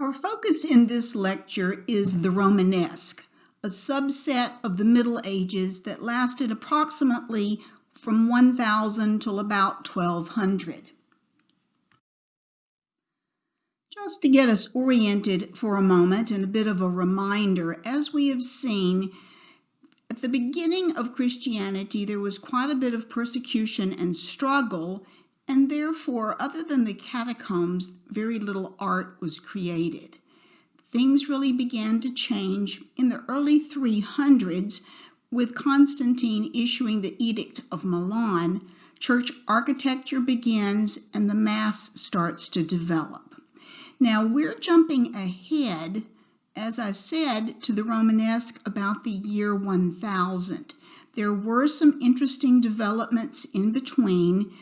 Our focus in this lecture is the Romanesque, a subset of the Middle Ages that lasted approximately from 1000 till about 1200. Just to get us oriented for a moment and a bit of a reminder, as we have seen, at the beginning of Christianity there was quite a bit of persecution and struggle, and therefore, other than the catacombs, very little art was created. Things really began to change in the early 300s with Constantine issuing the Edict of Milan. Church architecture begins and the Mass starts to develop. Now, we're jumping ahead, as I said, to the Romanesque about the year 1000. There were some interesting developments in between.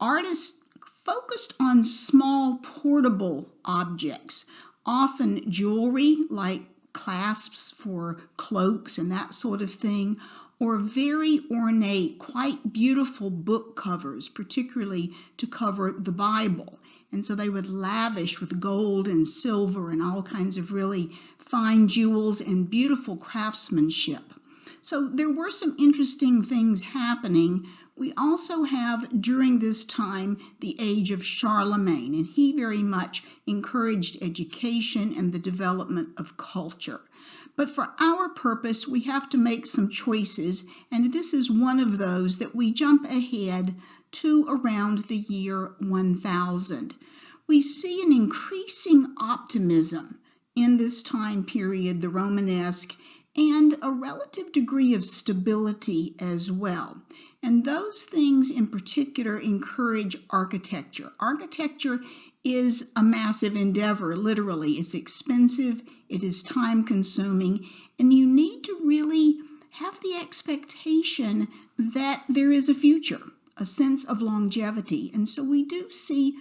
Artists focused on small portable objects, often jewelry like clasps for cloaks and that sort of thing, or very ornate, quite beautiful book covers, particularly to cover the Bible. And so they would lavish with gold and silver and all kinds of really fine jewels and beautiful craftsmanship. So there were some interesting things happening. We also have, during this time, the age of Charlemagne, and he very much encouraged education and the development of culture. But for our purpose, we have to make some choices, and this is one of those that we jump ahead to around the year 1000. We see an increasing optimism in this time period, the Romanesque, and a relative degree of stability as well. And those things in particular encourage architecture. Architecture is a massive endeavor, literally. It's expensive, it is time consuming, and you need to really have the expectation that there is a future, a sense of longevity. And so we do see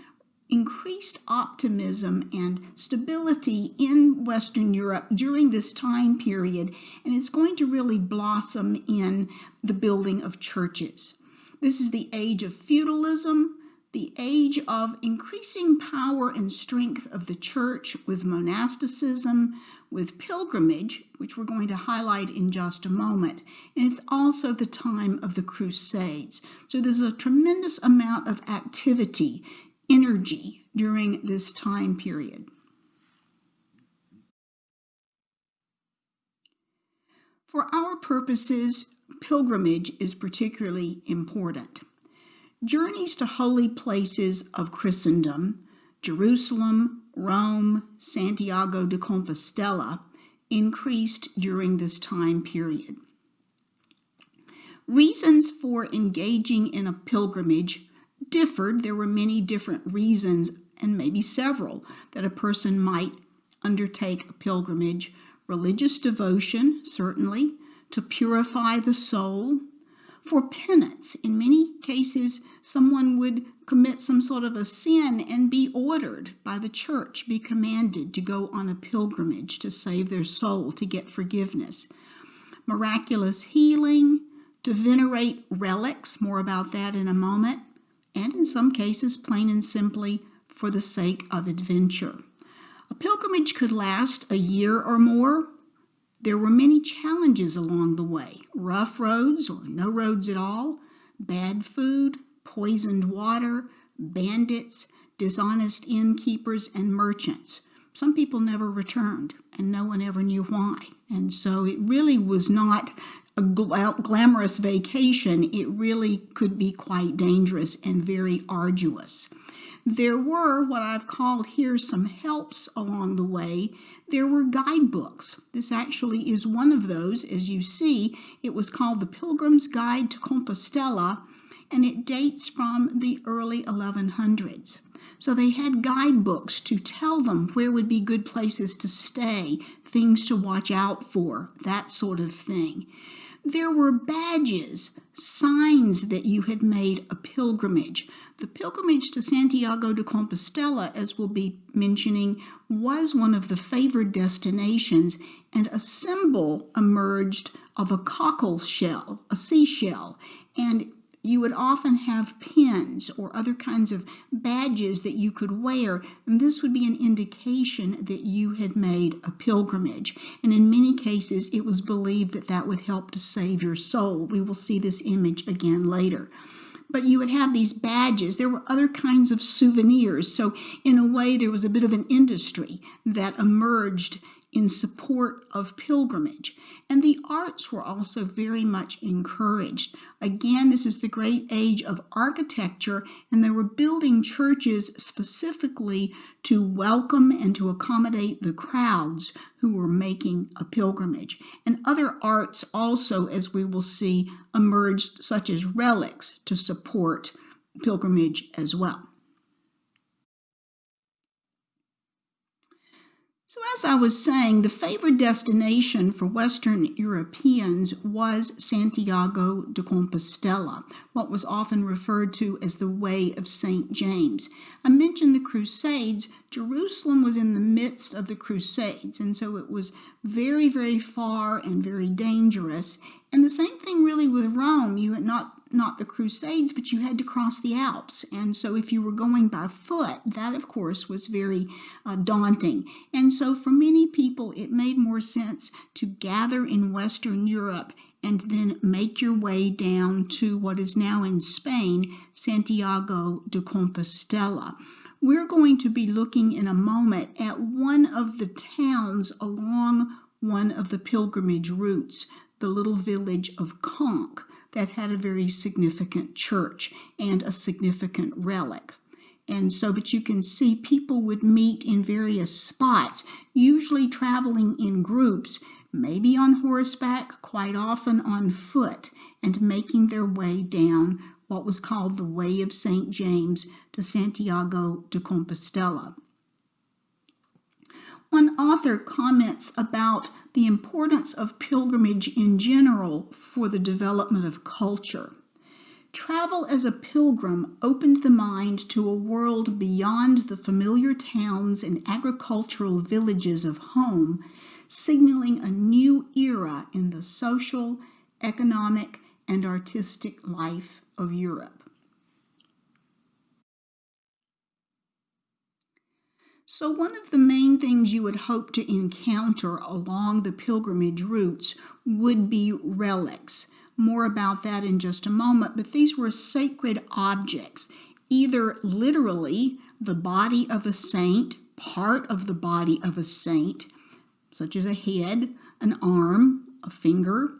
increased optimism and stability in Western Europe during this time period, and it's going to really blossom in the building of churches. This is the age of feudalism, the age of increasing power and strength of the church with monasticism, with pilgrimage, which we're going to highlight in just a moment. And it's also the time of the Crusades. So there's a tremendous amount of activity, energy during this time period. For our purposes, pilgrimage is particularly important. Journeys to holy places of Christendom, Jerusalem, Rome, Santiago de Compostela, increased during this time period. Reasons for engaging in a pilgrimage differed. There were many different reasons, and maybe several, that a person might undertake a pilgrimage. Religious devotion, certainly, to purify the soul. For penance, in many cases, someone would commit some sort of a sin and be ordered by the church, be commanded to go on a pilgrimage to save their soul, to get forgiveness. Miraculous healing, to venerate relics, more about that in a moment, and in some cases, plain and simply, for the sake of adventure. A pilgrimage could last a year or more. There were many challenges along the way: rough roads or no roads at all, bad food, poisoned water, bandits, dishonest innkeepers, and merchants. Some people never returned, and no one ever knew why. And so it really was not a glamorous vacation. It really could be quite dangerous and very arduous. There were what I've called here some helps along the way. There were guidebooks. This actually is one of those. As you see, it was called The Pilgrim's Guide to Compostela, and it dates from the early 1100s. So they had guidebooks to tell them where would be good places to stay, things to watch out for, that sort of thing. There were badges, signs that you had made a pilgrimage. The pilgrimage to Santiago de Compostela, as we'll be mentioning, was one of the favored destinations, and a symbol emerged of a cockle shell, a seashell, and you would often have pins or other kinds of badges that you could wear, and this would be an indication that you had made a pilgrimage. And in many cases, it was believed that that would help to save your soul. We will see this image again later. But you would have these badges. There were other kinds of souvenirs. So in a way, there was a bit of an industry that emerged in support of pilgrimage. And the arts were also very much encouraged. Again, this is the great age of architecture, and they were building churches specifically to welcome and to accommodate the crowds who were making a pilgrimage. And other arts also, as we will see, emerged, such as relics, to support pilgrimage as well. So as I was saying, the favored destination for Western Europeans was Santiago de Compostela, what was often referred to as the Way of St. James. I mentioned the Crusades. Jerusalem was in the midst of the Crusades, and so it was very, very far and very dangerous. And the same thing really with Rome. You had not the Crusades, but you had to cross the Alps. And so if you were going by foot, that of course was very daunting. And so for many people, it made more sense to gather in Western Europe and then make your way down to what is now in Spain, Santiago de Compostela. We're going to be looking in a moment at one of the towns along one of the pilgrimage routes, the little village of Conques, that had a very significant church and a significant relic. And so, but you can see people would meet in various spots, usually traveling in groups, maybe on horseback, quite often on foot, and making their way down what was called the Way of St. James to Santiago de Compostela. One author comments about the importance of pilgrimage in general for the development of culture. Travel as a pilgrim opened the mind to a world beyond the familiar towns and agricultural villages of home, signaling a new era in the social, economic, and artistic life of Europe. So one of the main things you would hope to encounter along the pilgrimage routes would be relics. More about that in just a moment, but these were sacred objects, either literally the body of a saint, part of the body of a saint, such as a head, an arm, a finger,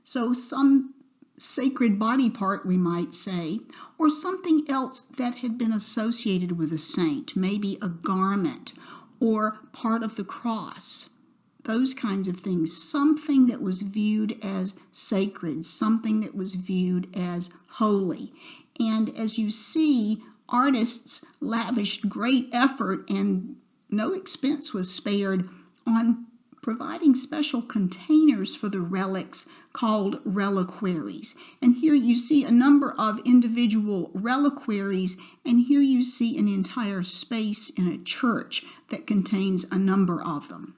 so some sacred body part, we might say, or something else that had been associated with a saint, maybe a garment or part of the cross, those kinds of things, something that was viewed as sacred, something that was viewed as holy. And as you see, artists lavished great effort and no expense was spared on providing special containers for the relics called reliquaries. And here you see a number of individual reliquaries, and here you see an entire space in a church that contains a number of them.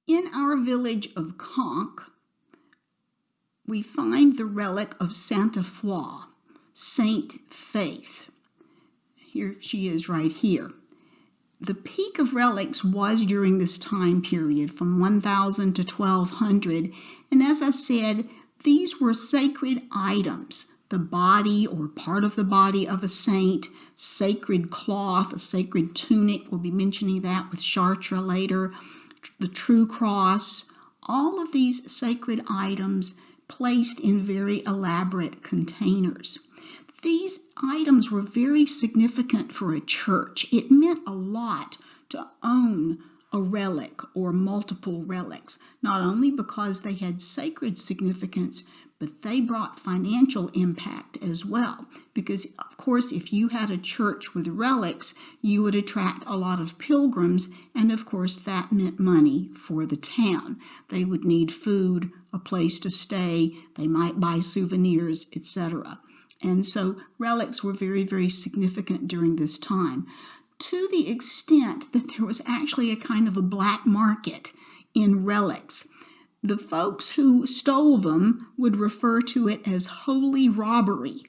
In our village of Conques, we find the relic of Sainte Foi, Saint Faith. Here she is right here. The peak of relics was during this time period from 1000 to 1200, and as I said, these were sacred items, the body or part of the body of a saint, sacred cloth, a sacred tunic, we'll be mentioning that with Chartres later, the true cross, all of these sacred items placed in very elaborate containers. These items were very significant for a church. It meant a lot to own a relic or multiple relics, not only because they had sacred significance, but they brought financial impact as well. Because, of course, if you had a church with relics, you would attract a lot of pilgrims, and of course that meant money for the town. They would need food, a place to stay, they might buy souvenirs, etc. And so relics were very, very significant during this time, to the extent that there was actually a kind of a black market in relics. The folks who stole them would refer to it as holy robbery,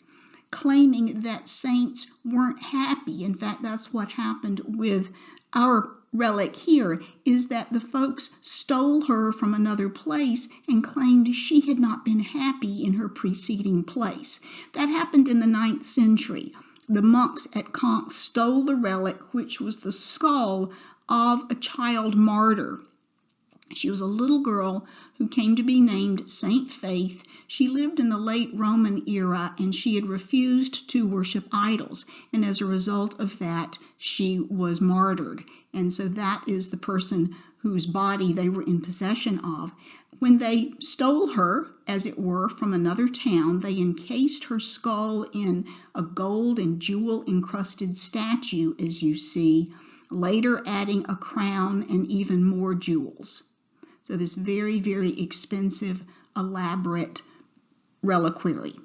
claiming that saints weren't happy. In fact, that's what happened with our relic here, is that the folks stole her from another place and claimed she had not been happy in her preceding place. That happened in the 9th century. The monks at Caen stole the relic, which was the skull of a child martyr. She was a little girl who came to be named Saint Faith. She lived in the late Roman era, and she had refused to worship idols. And as a result of that, she was martyred. And so that is the person whose body they were in possession of. When they stole her, as it were, from another town, they encased her skull in a gold and jewel-encrusted statue, as you see, later adding a crown and even more jewels. So this very, very expensive, elaborate reliquary.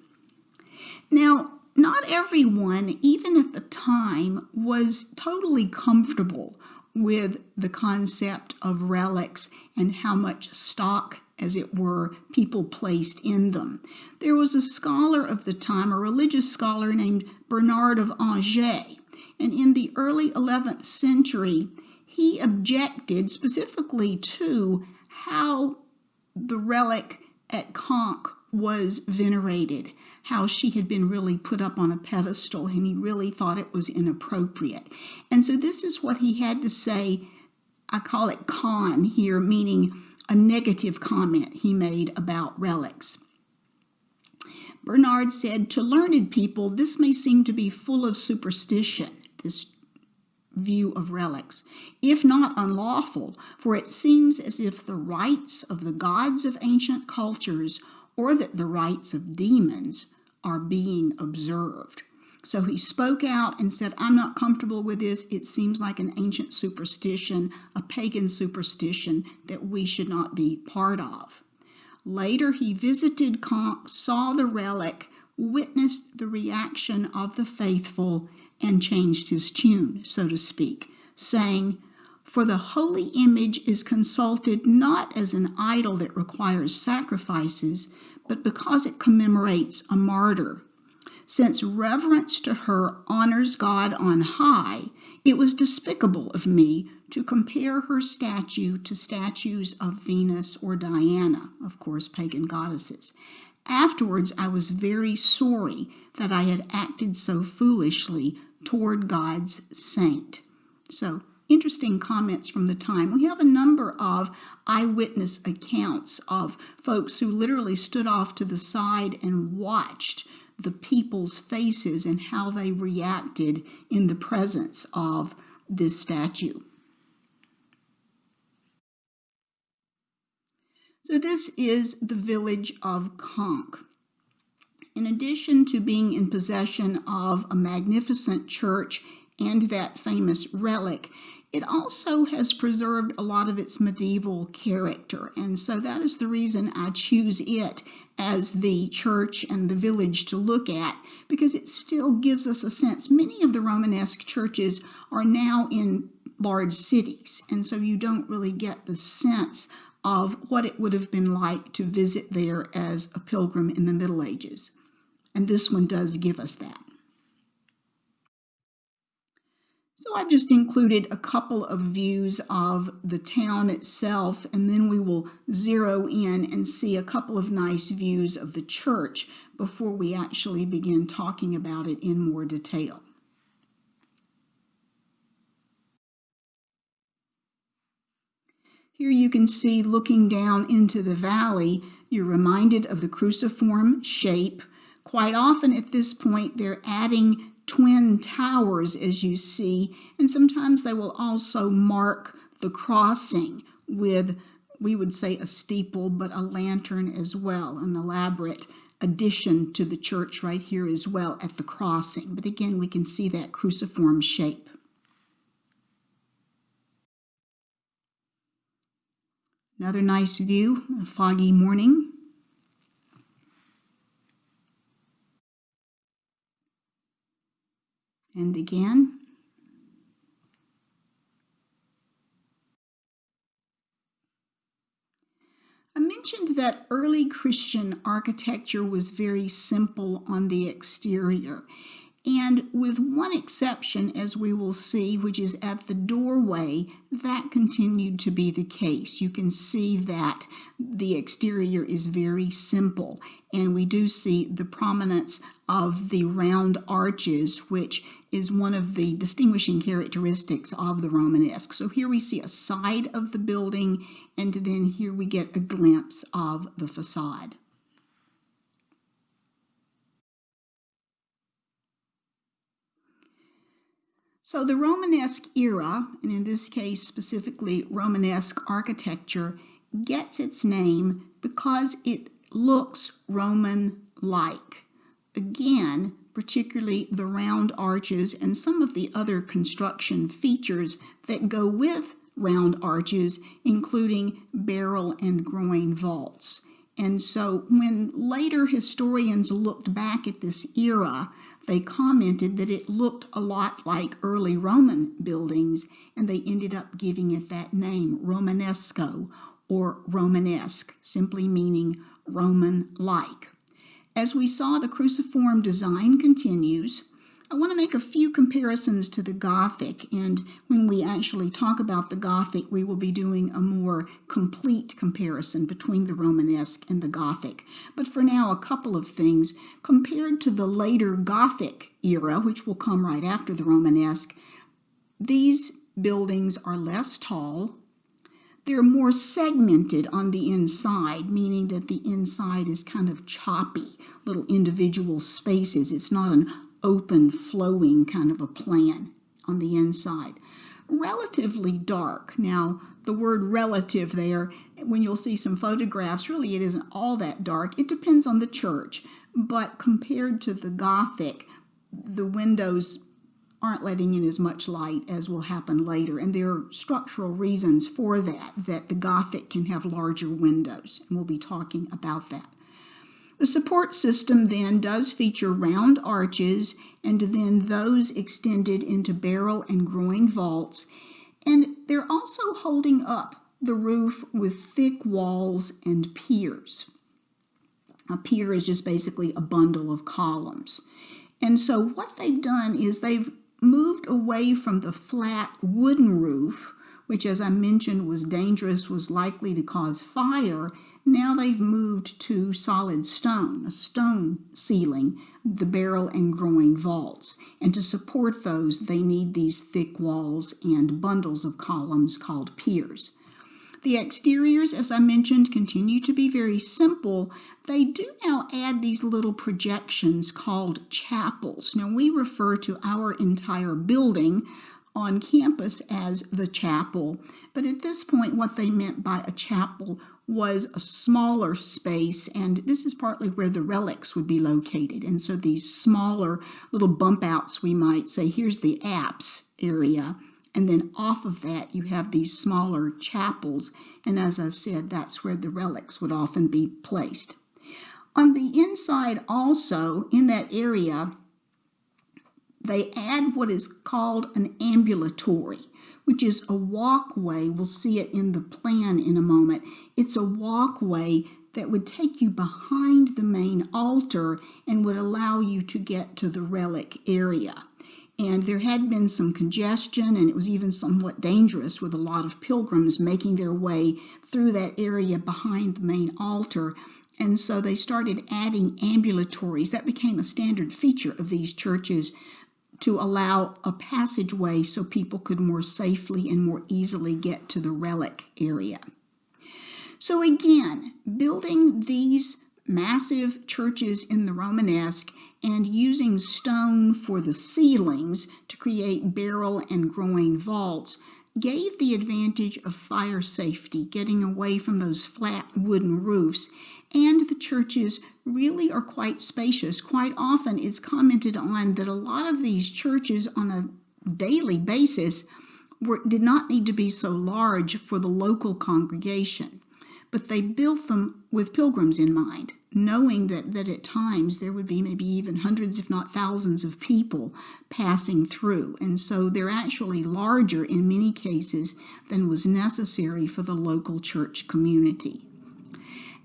Now, not everyone, even at the time, was totally comfortable with the concept of relics and how much stock, as it were, people placed in them. There was a scholar of the time, a religious scholar named Bernard of Angers, and in the early 11th century, he objected specifically to how the relic at Caen was venerated, how she had been really put up on a pedestal, and he really thought it was inappropriate. And so this is what he had to say. I call it con here, meaning a negative comment he made about relics. Bernard said, "To learned people, this may seem to be full of superstition, this view of relics, if not unlawful, for it seems as if the rites of the gods of ancient cultures, or that the rites of demons, are being observed." So he spoke out and said, "I'm not comfortable with this. It seems like an ancient superstition, a pagan superstition that we should not be part of." Later he visited Caen, saw the relic, witnessed the reaction of the faithful, and changed his tune, so to speak, saying, "For the holy image is consulted not as an idol that requires sacrifices, but because it commemorates a martyr. Since reverence to her honors God on high, it was despicable of me to compare her statue to statues of Venus or Diana," of course, pagan goddesses. "Afterwards, I was very sorry that I had acted so foolishly toward God's saint." So, interesting comments from the time. We have a number of eyewitness accounts of folks who literally stood off to the side and watched the people's faces and how they reacted in the presence of this statue. So this is the village of Caen. In addition to being in possession of a magnificent church and that famous relic, it also has preserved a lot of its medieval character. And so that is the reason I choose it as the church and the village to look at, because it still gives us a sense. Many of the Romanesque churches are now in large cities, and so you don't really get the sense of what it would have been like to visit there as a pilgrim in the Middle Ages. And this one does give us that. So I've just included a couple of views of the town itself, and then we will zero in and see a couple of nice views of the church before we actually begin talking about it in more detail. Here you can see, looking down into the valley, you're reminded of the cruciform shape. Quite often at this point, they're adding twin towers, as you see, and sometimes they will also mark the crossing with, we would say, a steeple, but a lantern as well, an elaborate addition to the church right here as well at the crossing. But again, we can see that cruciform shape. Another nice view, a foggy morning. And again. I mentioned that early Christian architecture was very simple on the exterior. And with one exception, as we will see, which is at the doorway, that continued to be the case. You can see that the exterior is very simple, and we do see the prominence of the round arches, which is one of the distinguishing characteristics of the Romanesque. So here we see a side of the building, and then here we get a glimpse of the facade. So the Romanesque era, and in this case specifically Romanesque architecture, gets its name because it looks Roman-like. Again, particularly the round arches and some of the other construction features that go with round arches, including barrel and groin vaults. And so when later historians looked back at this era, they commented that it looked a lot like early Roman buildings, and they ended up giving it that name, Romanesco, or Romanesque, simply meaning Roman-like. As we saw, the cruciform design continues. I want to make a few comparisons to the Gothic, and when we actually talk about the Gothic, we will be doing a more complete comparison between the Romanesque and the Gothic. But for now, a couple of things. Compared to the later Gothic era, which will come right after the Romanesque, these buildings are less tall. They're more segmented on the inside, meaning that the inside is kind of choppy, little individual spaces. It's not an open, flowing kind of a plan on the inside. Relatively dark. Now, the word relative there, when you'll see some photographs, really it isn't all that dark. It depends on the church, but compared to the Gothic, the windows aren't letting in as much light as will happen later, and there are structural reasons for that the Gothic can have larger windows, and we'll be talking about that. The support system then does feature round arches, and then those extended into barrel and groin vaults, and they're also holding up the roof with thick walls and piers. A pier is just basically a bundle of columns. And so what they've done is they've moved away from the flat wooden roof, which, as I mentioned, was dangerous, was likely to cause fire. Now they've moved to solid stone, a stone ceiling, the barrel and groin vaults. And to support those, they need these thick walls and bundles of columns called piers. The exteriors, as I mentioned, continue to be very simple. They do now add these little projections called chapels. Now, we refer to our entire building on campus as the chapel, but at this point what they meant by a chapel was a smaller space, and this is partly where the relics would be located. And so these smaller little bump outs, we might say, here's the apse area, and then off of that you have these smaller chapels, and as I said, that's where the relics would often be placed. On the inside also, in that area, they add what is called an ambulatory, which is a walkway. We'll see it in the plan in a moment. It's a walkway that would take you behind the main altar and would allow you to get to the relic area. And there had been some congestion, and it was even somewhat dangerous with a lot of pilgrims making their way through that area behind the main altar. And so they started adding ambulatories. That became a standard feature of these churches to allow a passageway so people could more safely and more easily get to the relic area. So again, building these massive churches in the Romanesque and using stone for the ceilings to create barrel and groin vaults gave the advantage of fire safety, getting away from those flat wooden roofs. And the churches really are quite spacious. Quite often it's commented on that a lot of these churches on a daily basis did not need to be so large for the local congregation, but they built them with pilgrims in mind, knowing that at times there would be maybe even hundreds, if not thousands, of people passing through. And so they're actually larger in many cases than was necessary for the local church community.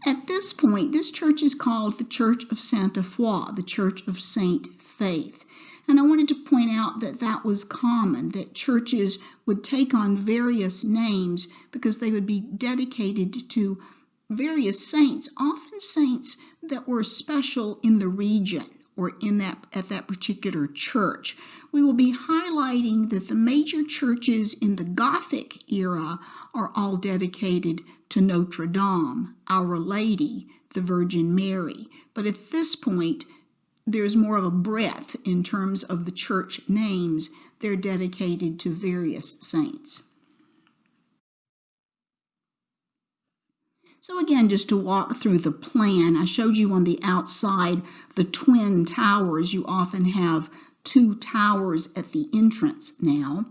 At this point, this church is called the Church of Sainte Foi, the Church of Saint Faith. And I wanted to point out that that was common, that churches would take on various names because they would be dedicated to various saints, often saints that were special in the region or at that particular church. We will be highlighting that the major churches in the Gothic era are all dedicated to Notre Dame, Our Lady, the Virgin Mary. But at this point, there's more of a breadth in terms of the church names. They're dedicated to various saints. So again, just to walk through the plan, I showed you on the outside the twin towers. You often have two towers at the entrance now.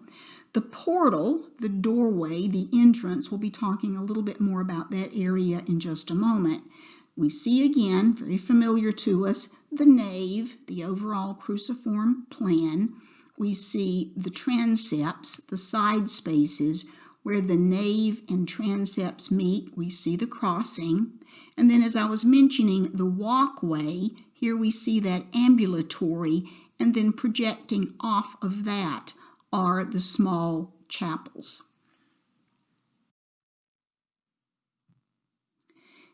The portal, the doorway, the entrance, we'll be talking a little bit more about that area in just a moment. We see again, very familiar to us, the nave, the overall cruciform plan. We see the transepts, the side spaces, where the nave and transepts meet. We see the crossing. And then, as I was mentioning, the walkway, here we see that ambulatory, and then projecting off of that are the small chapels.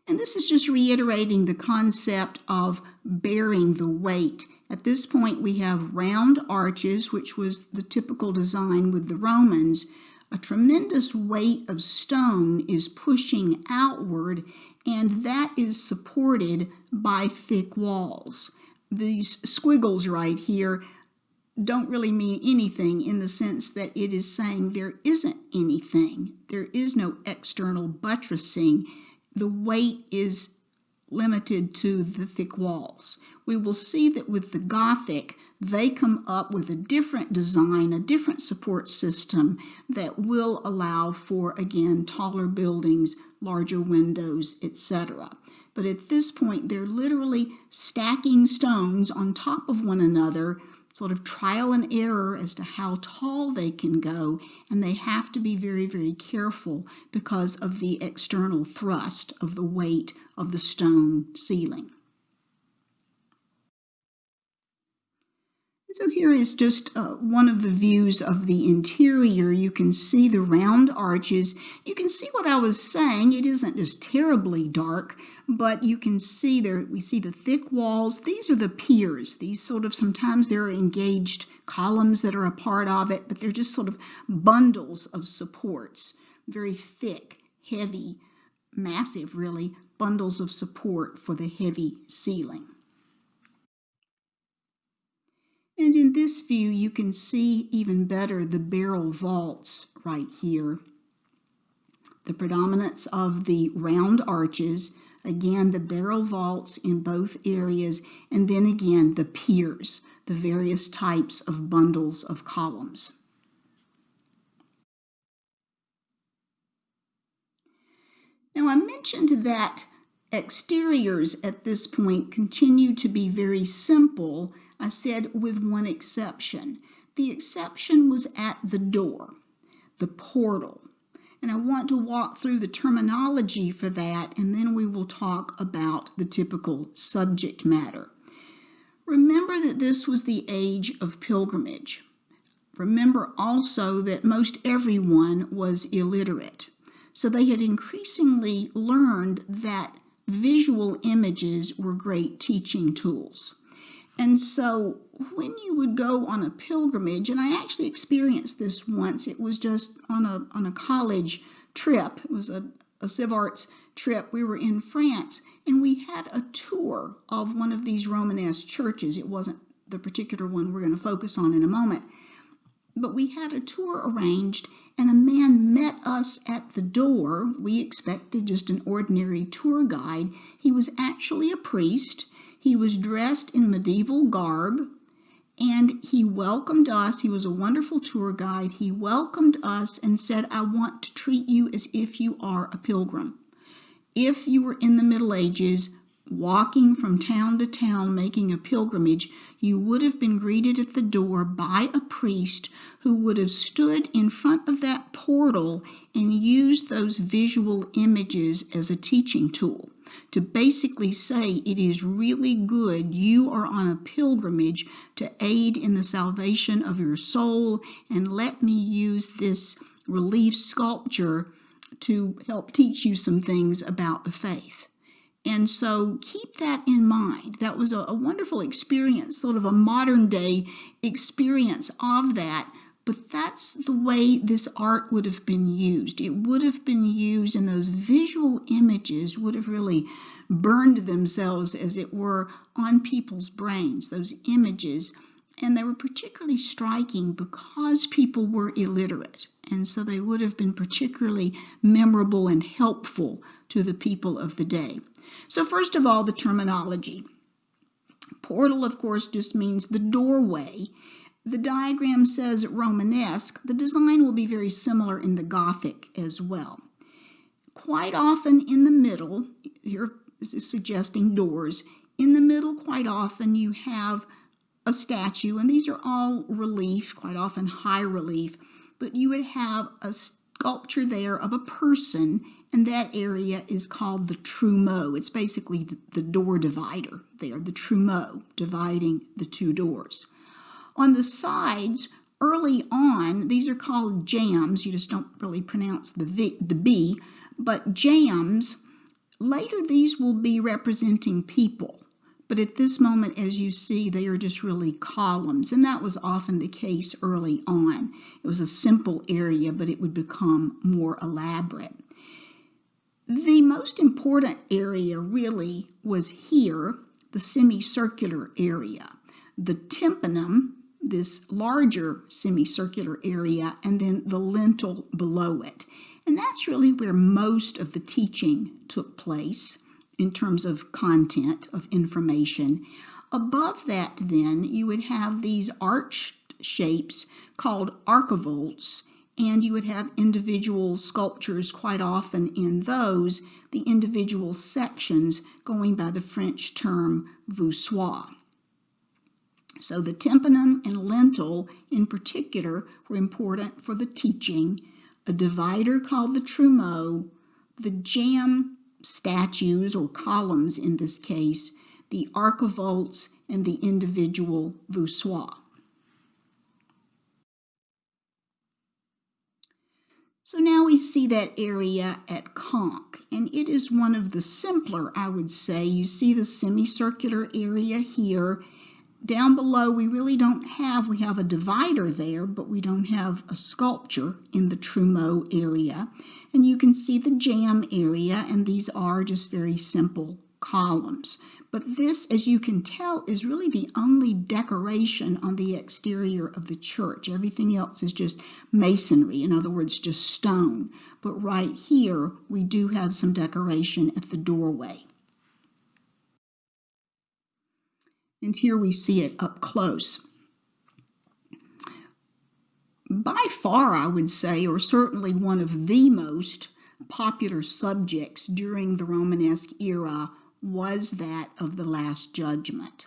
And this is just reiterating the concept of bearing the weight. At this point, we have round arches, which was the typical design with the Romans. A tremendous weight of stone is pushing outward, and that is supported by thick walls. These squiggles right here don't really mean anything in the sense that it is saying there isn't anything. There is no external buttressing. The weight is limited to the thick walls. We will see that with the Gothic, they come up with a different design, a different support system that will allow for, again, taller buildings, larger windows, etc. But at this point, they're literally stacking stones on top of one another, sort of trial and error as to how tall they can go, and they have to be very, very careful because of the external thrust of the weight of the stone ceiling. So here is just one of the views of the interior. You can see the round arches. You can see what I was saying. It isn't just terribly dark, but you can see there, we see the thick walls. These are the piers. These sort of, sometimes there are engaged columns that are a part of it, but they're just sort of bundles of supports. Very thick, heavy, massive really, bundles of support for the heavy ceiling. And in this view, you can see even better the barrel vaults right here. The predominance of the round arches, again, the barrel vaults in both areas, and then again, the piers, the various types of bundles of columns. Now, I mentioned that exteriors at this point continue to be very simple. I said with one exception. The exception was at the door, the portal. And I want to walk through the terminology for that, and then we will talk about the typical subject matter. Remember that this was the age of pilgrimage. Remember also that most everyone was illiterate. So they had increasingly learned that visual images were great teaching tools. And so when you would go on a pilgrimage, and I actually experienced this once, it was just on a college trip. It was a Civ Arts trip. We were in France, and we had a tour of one of these Romanesque churches. It wasn't the particular one we're going to focus on in a moment. But we had a tour arranged, and a man met us at the door. We expected just an ordinary tour guide. He was actually a priest. He was dressed in medieval garb, and he welcomed us. He was a wonderful tour guide. He welcomed us and said, "I want to treat you as if you are a pilgrim. If you were in the Middle Ages, walking from town to town, making a pilgrimage, you would have been greeted at the door by a priest who would have stood in front of that portal and used those visual images as a teaching tool." to basically say it is really good. You are on a pilgrimage to aid in the salvation of your soul, and let me use this relief sculpture to help teach you some things about the faith. And so keep that in mind. That was a wonderful experience, sort of a modern day experience of that. But that's the way this art would have been used. It would have been used, and those visual images would have really burned themselves, as it were, on people's brains, those images. And they were particularly striking because people were illiterate. And so they would have been particularly memorable and helpful to the people of the day. So first of all, the terminology. Portal, of course, just means the doorway. The diagram says Romanesque. The design will be very similar in the Gothic as well. Quite often in the middle, here is suggesting doors, in the middle quite often you have a statue, and these are all relief, quite often high relief, but you would have a sculpture there of a person, and that area is called the trumeau. It's basically the door divider there, the trumeau, dividing the two doors. On the sides, early on, these are called jambs. You just don't really pronounce the B, but jambs. Later, these will be representing people. But at this moment, as you see, they are just really columns, and that was often the case early on. It was a simple area, but it would become more elaborate. The most important area really was here, the semicircular area. The tympanum, this larger semicircular area, and then the lintel below it. And that's really where most of the teaching took place in terms of content, of information. Above that, then, you would have these arched shapes called archivolts, and you would have individual sculptures quite often in those, the individual sections going by the French term voussoir. So the tympanum and lintel in particular were important for the teaching, a divider called the trumeau, the jamb statues or columns in this case, the archivolts, and the individual voussoirs. So now we see that area at Conques, and it is one of the simpler, I would say. You see the semicircular area here. Down below, we have a divider there, but we don't have a sculpture in the trumeau area. And you can see the jamb area, and these are just very simple columns. But this, as you can tell, is really the only decoration on the exterior of the church. Everything else is just masonry, in other words, just stone. But right here, we do have some decoration at the doorway. And here we see it up close. By far, I would say, or certainly one of the most popular subjects during the Romanesque era was that of the Last Judgment.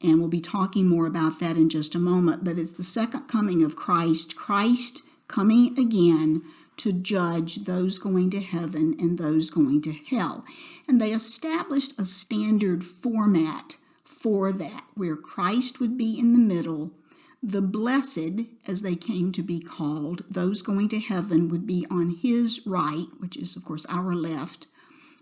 And we'll be talking more about that in just a moment, but it's the second coming of Christ, Christ coming again to judge those going to heaven and those going to hell. And they established a standard format for that, where Christ would be in the middle, the blessed, as they came to be called, those going to heaven would be on his right, which is, of course, our left,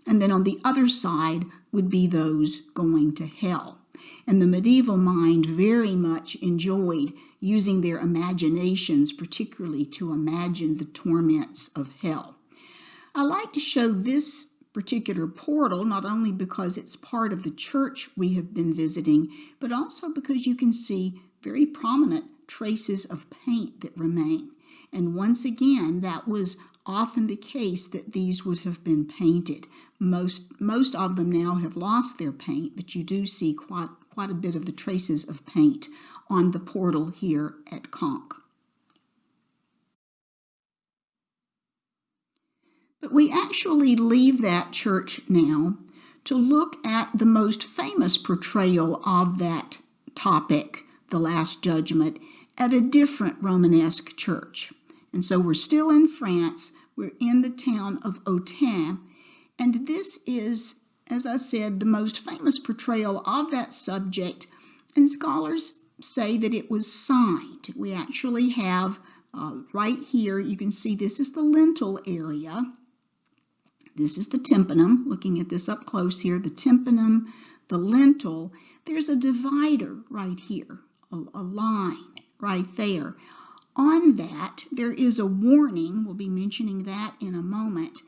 and then on the other side would be those going to hell. And the medieval mind very much enjoyed using their imaginations, particularly to imagine the torments of hell. I like to show this particular portal, not only because it's part of the church we have been visiting, but also because you can see very prominent traces of paint that remain. And once again, that was often the case that these would have been painted. Most of them now have lost their paint, but you do see quite a bit of the traces of paint on the portal here at Conques. But we actually leave that church now to look at the most famous portrayal of that topic, the Last Judgment, at a different Romanesque church. And so we're still in France. We're in the town of Autun, and this is as I said, the most famous portrayal of that subject, and scholars say that it was signed. We actually have right here, you can see this is the lintel area. This is the tympanum. Looking at this up close here, the tympanum, the lintel. There's a divider right here, a line right there. On that, there is a warning. We'll be mentioning that in a moment.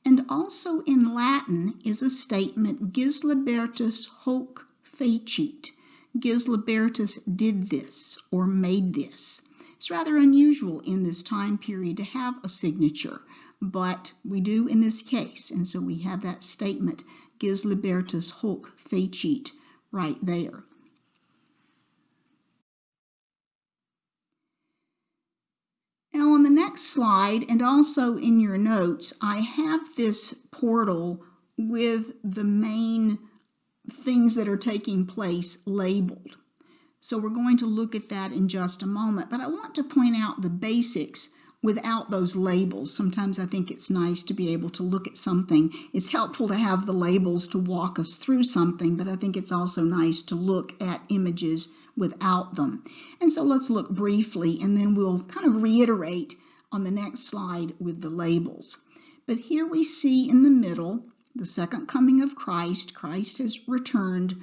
And also in Latin is a statement, Gis libertus hoc fecit. Gis libertus did this or made this. It's rather unusual in this time period to have a signature, but we do in this case. And so we have that statement, Gis libertus hoc fecit, right there. Now on the next slide, and also in your notes, I have this portal with the main things that are taking place labeled. So we're going to look at that in just a moment, but I want to point out the basics without those labels. Sometimes I think it's nice to be able to look at something. It's helpful to have the labels to walk us through something, but I think it's also nice to look at images without them. And so let's look briefly, and then we'll kind of reiterate on the next slide with the labels. But here we see in the middle the second coming of Christ. Christ has returned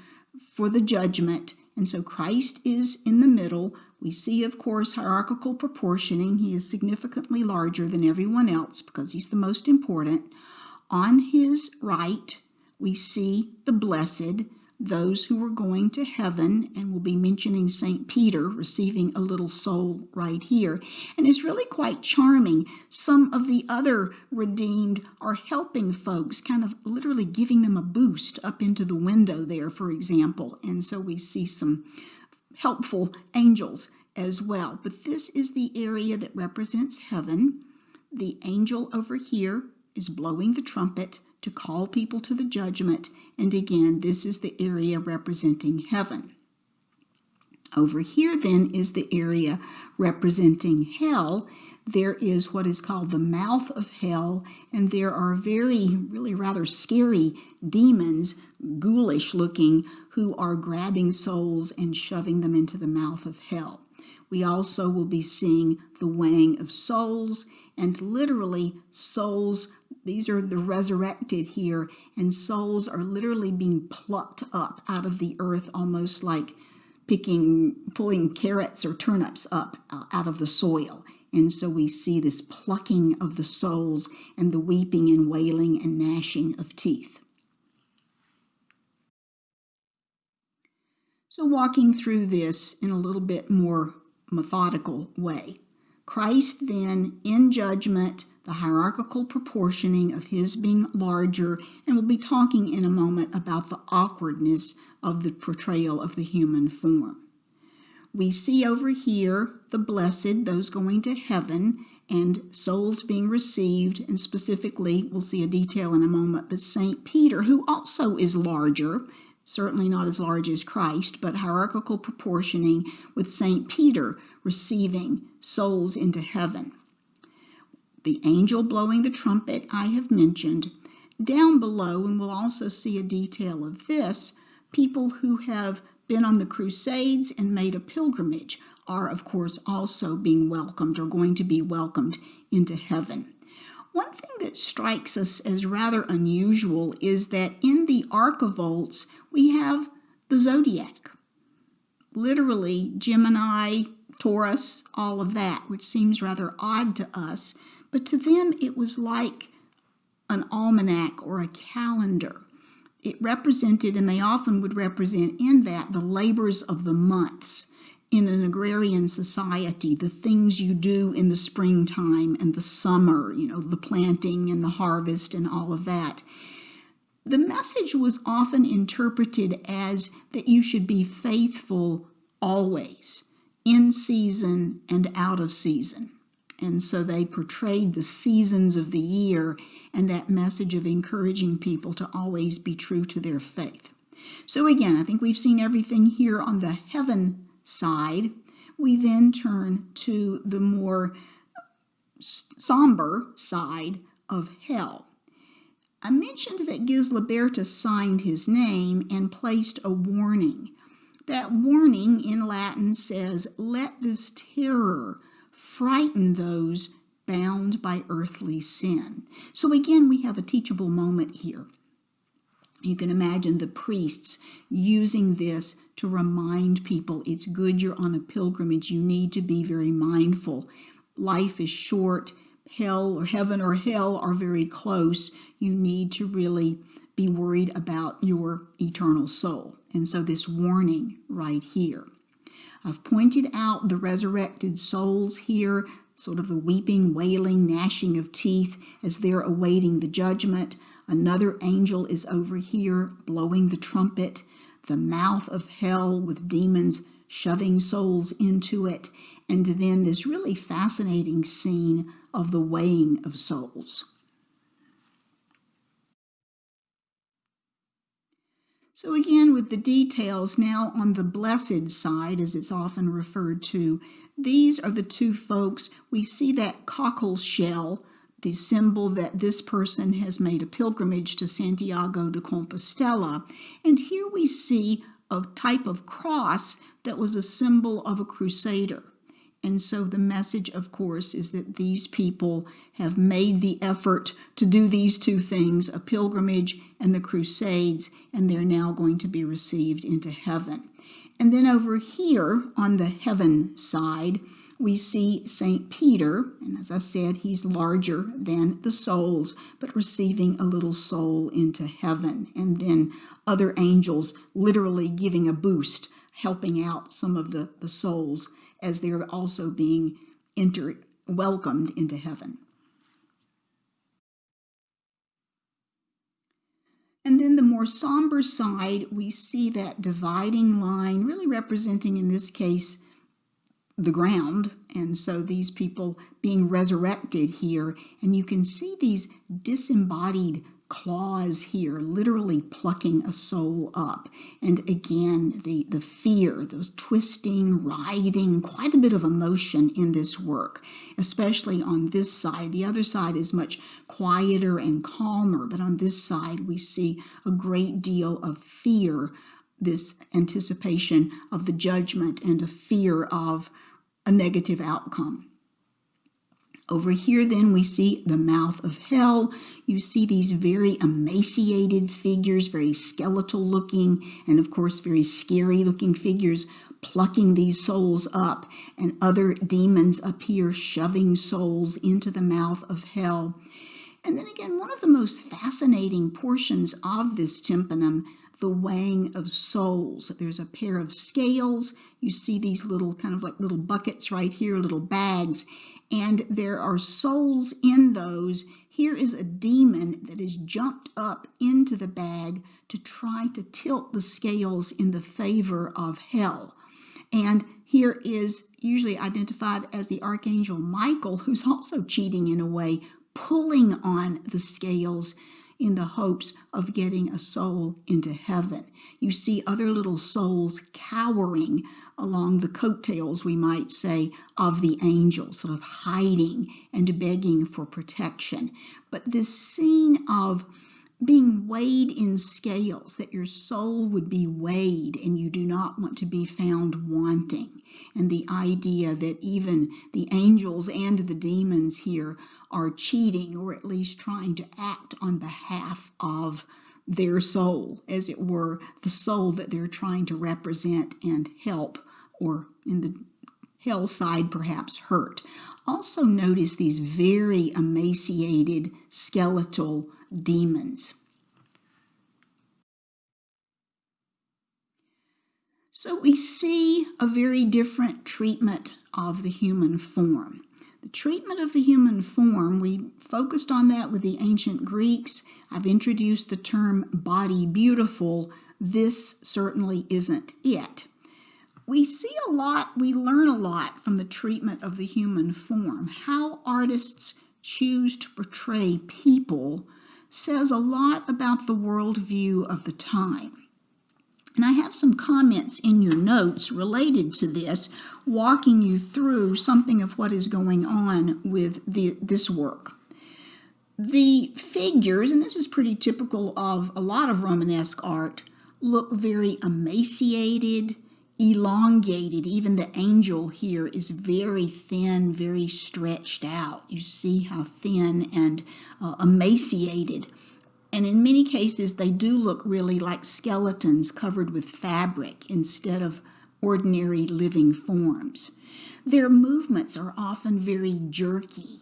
for the judgment, and so Christ is in the middle. We see, of course, hierarchical proportioning. He is significantly larger than everyone else because he's the most important. On his right, we see the blessed, those who are going to heaven, and we'll be mentioning St. Peter receiving a little soul right here. And it's really quite charming. Some of the other redeemed are helping folks, kind of literally giving them a boost up into the window there, for example. And so we see some helpful angels as well. But this is the area that represents heaven. The angel over here is blowing the trumpet to call people to the judgment. And again, this is the area representing heaven. Over here then is the area representing hell. There is what is called the mouth of hell, and there are really rather scary demons, ghoulish looking, who are grabbing souls and shoving them into the mouth of hell. We also will be seeing the weighing of souls, and literally souls, these are the resurrected here, and souls are literally being plucked up out of the earth, almost like pulling carrots or turnips up out of the soil. And so we see this plucking of the souls and the weeping and wailing and gnashing of teeth. So walking through this in a little bit more methodical way. Christ then in judgment, the hierarchical proportioning of his being larger, and we'll be talking in a moment about the awkwardness of the portrayal of the human form. We see over here the blessed, those going to heaven, and souls being received, and specifically, we'll see a detail in a moment, but St. Peter, who also is larger, certainly not as large as Christ, but hierarchical proportioning with St. Peter receiving souls into heaven. The angel blowing the trumpet I have mentioned. Down below, and we'll also see a detail of this, people who have been on the Crusades and made a pilgrimage are, of course, also being welcomed or going to be welcomed into heaven. One thing that strikes us as rather unusual is that in the archivolts, we have the zodiac. Literally, Gemini, Taurus, all of that, which seems rather odd to us. But to them, it was like an almanac or a calendar. It represented, and they often would represent in that, the labors of the months in an agrarian society, the things you do in the springtime and the summer, the planting and the harvest and all of that. The message was often interpreted as that you should be faithful always, in season and out of season. And so they portrayed the seasons of the year and that message of encouraging people to always be true to their faith. So again, I think we've seen everything here on the heaven side. We then turn to the more somber side of hell. I mentioned that Gislibertus signed his name and placed a warning. That warning in Latin says, "Let this terror frighten those bound by earthly sin." So again, we have a teachable moment here. You can imagine the priests using this to remind people it's good you're on a pilgrimage. You need to be very mindful. Life is short. Hell or heaven or hell are very close. You need to really be worried about your eternal soul. And so this warning right here. I've pointed out the resurrected souls here, sort of the weeping, wailing, gnashing of teeth as they're awaiting the judgment. Another angel is over here blowing the trumpet, the mouth of hell with demons shoving souls into it, and then this really fascinating scene of the weighing of souls. So again, with the details now on the blessed side, as it's often referred to, these are the two folks. We see that cockle shell, the symbol that this person has made a pilgrimage to Santiago de Compostela. And here we see a type of cross that was a symbol of a crusader. And so the message, of course, is that these people have made the effort to do these two things, a pilgrimage and the crusades, and they're now going to be received into heaven. And then over here on the heaven side, we see St. Peter, and as I said, he's larger than the souls, but receiving a little soul into heaven. And then other angels literally giving a boost, helping out some of the souls as they're also being welcomed into heaven. And then the more somber side, we see that dividing line really representing, in this case, the ground, and so these people being resurrected here, and you can see these disembodied claws here literally plucking a soul up. And again, the fear, those twisting, writhing, quite a bit of emotion in this work, especially on this side. The other side is much quieter and calmer, but on this side we see a great deal of fear, this anticipation of the judgment and a fear of a negative outcome. Over here then we see the mouth of hell. You see these very emaciated figures, very skeletal looking, and of course very scary looking figures plucking these souls up, and other demons appear shoving souls into the mouth of hell. And then again, one of the most fascinating portions of this tympanum, the weighing of souls. There's a pair of scales. You see these little kind of like little buckets right here, little bags, and there are souls in those. Here is a demon that has jumped up into the bag to try to tilt the scales in the favor of hell. And here is usually identified as the Archangel Michael, who's also cheating in a way, pulling on the scales in the hopes of getting a soul into heaven. You see other little souls cowering along the coattails, we might say, of the angels, sort of hiding and begging for protection. But this scene of being weighed in scales, that your soul would be weighed and you do not want to be found wanting, and the idea that even the angels and the demons here are cheating, or at least trying to act on behalf of their soul, as it were, the soul that they're trying to represent and help, or in the hell side perhaps hurt. Also notice these very emaciated skeletal demons. So we see a very different treatment of the human form. The treatment of the human form, we focused on that with the ancient Greeks. I've introduced the term body beautiful. This certainly isn't it. We see a lot, we learn a lot from the treatment of the human form. How artists choose to portray people says a lot about the worldview of the time. And I have some comments in your notes related to this, walking you through something of what is going on with this work. The figures, and this is pretty typical of a lot of Romanesque art, look very emaciated, elongated. Even the angel here is very thin, very stretched out. You see how thin and emaciated. And in many cases, they do look really like skeletons covered with fabric instead of ordinary living forms. Their movements are often very jerky,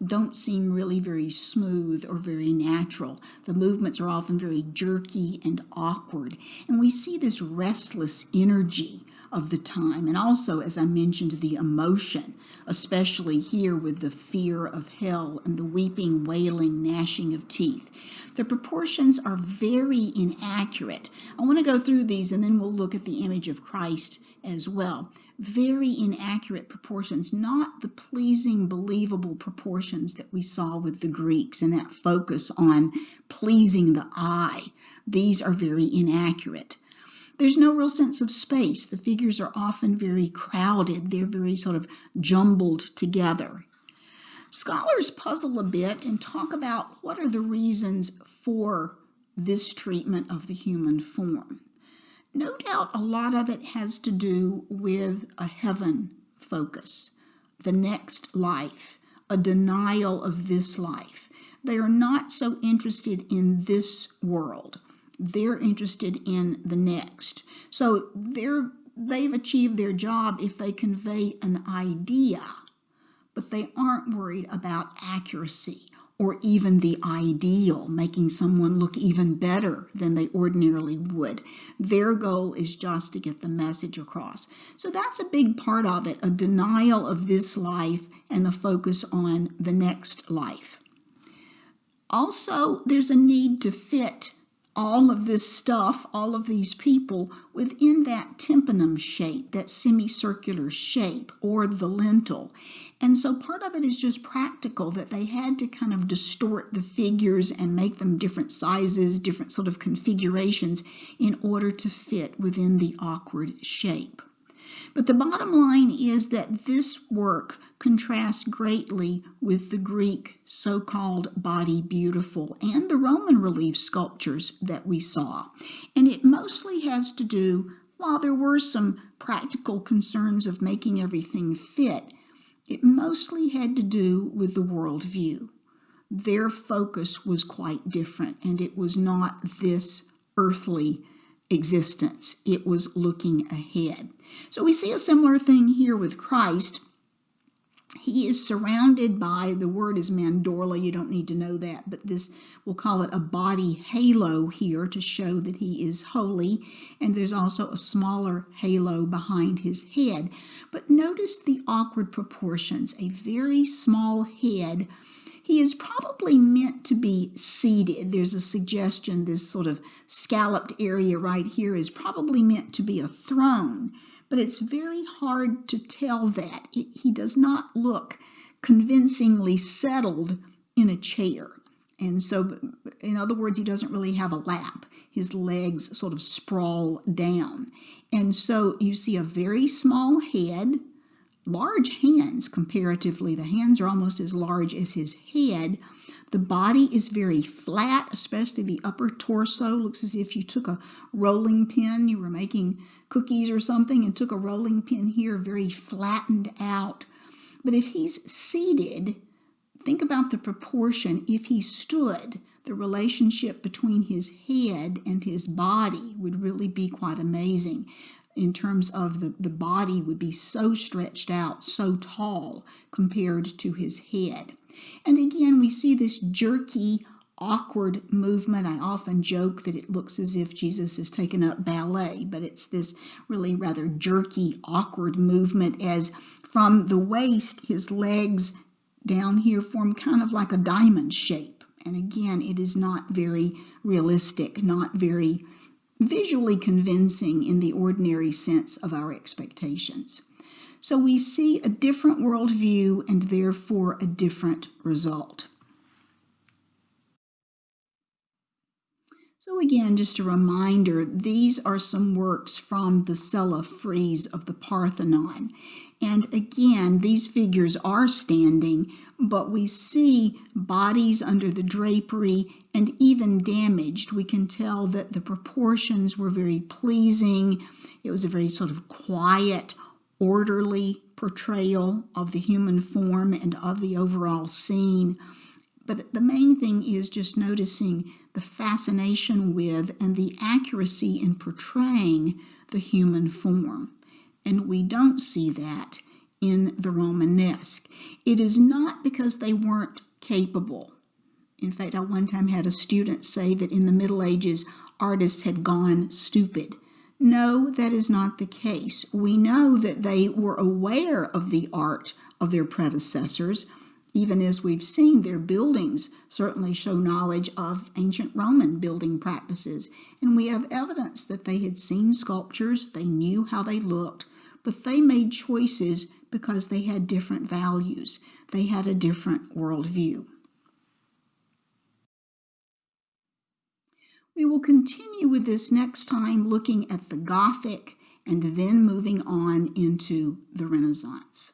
don't seem really very smooth or very natural. The movements are often very jerky and awkward. And we see this restless energy of the time. And also, as I mentioned, the emotion, especially here with the fear of hell and the weeping, wailing, gnashing of teeth. The proportions are very inaccurate. I want to go through these and then we'll look at the image of Christ as well. Very inaccurate proportions, not the pleasing, believable proportions that we saw with the Greeks and that focus on pleasing the eye. These are very inaccurate. There's no real sense of space. The figures are often very crowded. They're very sort of jumbled together. Scholars puzzle a bit and talk about what are the reasons for this treatment of the human form. No doubt a lot of it has to do with a heaven focus, the next life, a denial of this life. They are not so interested in this world. They're interested in the next. So they've achieved their job if they convey an idea, but they aren't worried about accuracy or even the ideal, making someone look even better than they ordinarily would. Their goal is just to get the message across. So that's a big part of it, a denial of this life and a focus on the next life. Also, there's a need to fit all of this stuff, all of these people, within that tympanum shape, that semicircular shape, or the lintel. And so part of it is just practical, that they had to kind of distort the figures and make them different sizes, different sort of configurations in order to fit within the awkward shape. But the bottom line is that this work contrasts greatly with the Greek so-called body beautiful and the Roman relief sculptures that we saw. And it mostly has to do, while there were some practical concerns of making everything fit, it mostly had to do with the worldview. Their focus was quite different, and it was not this earthly existence. It was looking ahead. So we see a similar thing here with Christ. He is surrounded by, the word is mandorla, you don't need to know that, but this, we'll call it a body halo here to show that he is holy, and there's also a smaller halo behind his head. But notice the awkward proportions, a very small head. He is probably meant to be seated. There's a suggestion this sort of scalloped area right here is probably meant to be a throne, but it's very hard to tell that. He does not look convincingly settled in a chair. And so, in other words, he doesn't really have a lap. His legs sort of sprawl down. And so you see a very small head, large hands comparatively. The hands are almost as large as his head. The body is very flat, especially the upper torso. Looks as if you took a rolling pin, you were making cookies or something, and took a rolling pin here, very flattened out. But if he's seated, think about the proportion. If he stood, the relationship between his head and his body would really be quite amazing. In terms of the body would be so stretched out, so tall compared to his head. And again, we see this jerky, awkward movement. I often joke that it looks as if Jesus has taken up ballet, but it's this really rather jerky, awkward movement as from the waist, his legs down here form kind of like a diamond shape. And again, it is not very realistic, not very visually convincing in the ordinary sense of our expectations. So we see a different worldview and therefore a different result. So again, just a reminder, these are some works from the cella frieze of the Parthenon. And again, these figures are standing, but we see bodies under the drapery and even damaged. We can tell that the proportions were very pleasing. It was a very sort of quiet, orderly portrayal of the human form and of the overall scene. But the main thing is just noticing the fascination with and the accuracy in portraying the human form. And we don't see that in the Romanesque. It is not because they weren't capable. In fact, I one time had a student say that in the Middle Ages, artists had gone stupid. No, that is not the case. We know that they were aware of the art of their predecessors. Even as we've seen, their buildings certainly show knowledge of ancient Roman building practices. And we have evidence that they had seen sculptures, they knew how they looked, but they made choices because they had different values. They had a different worldview. We will continue with this next time, looking at the Gothic and then moving on into the Renaissance.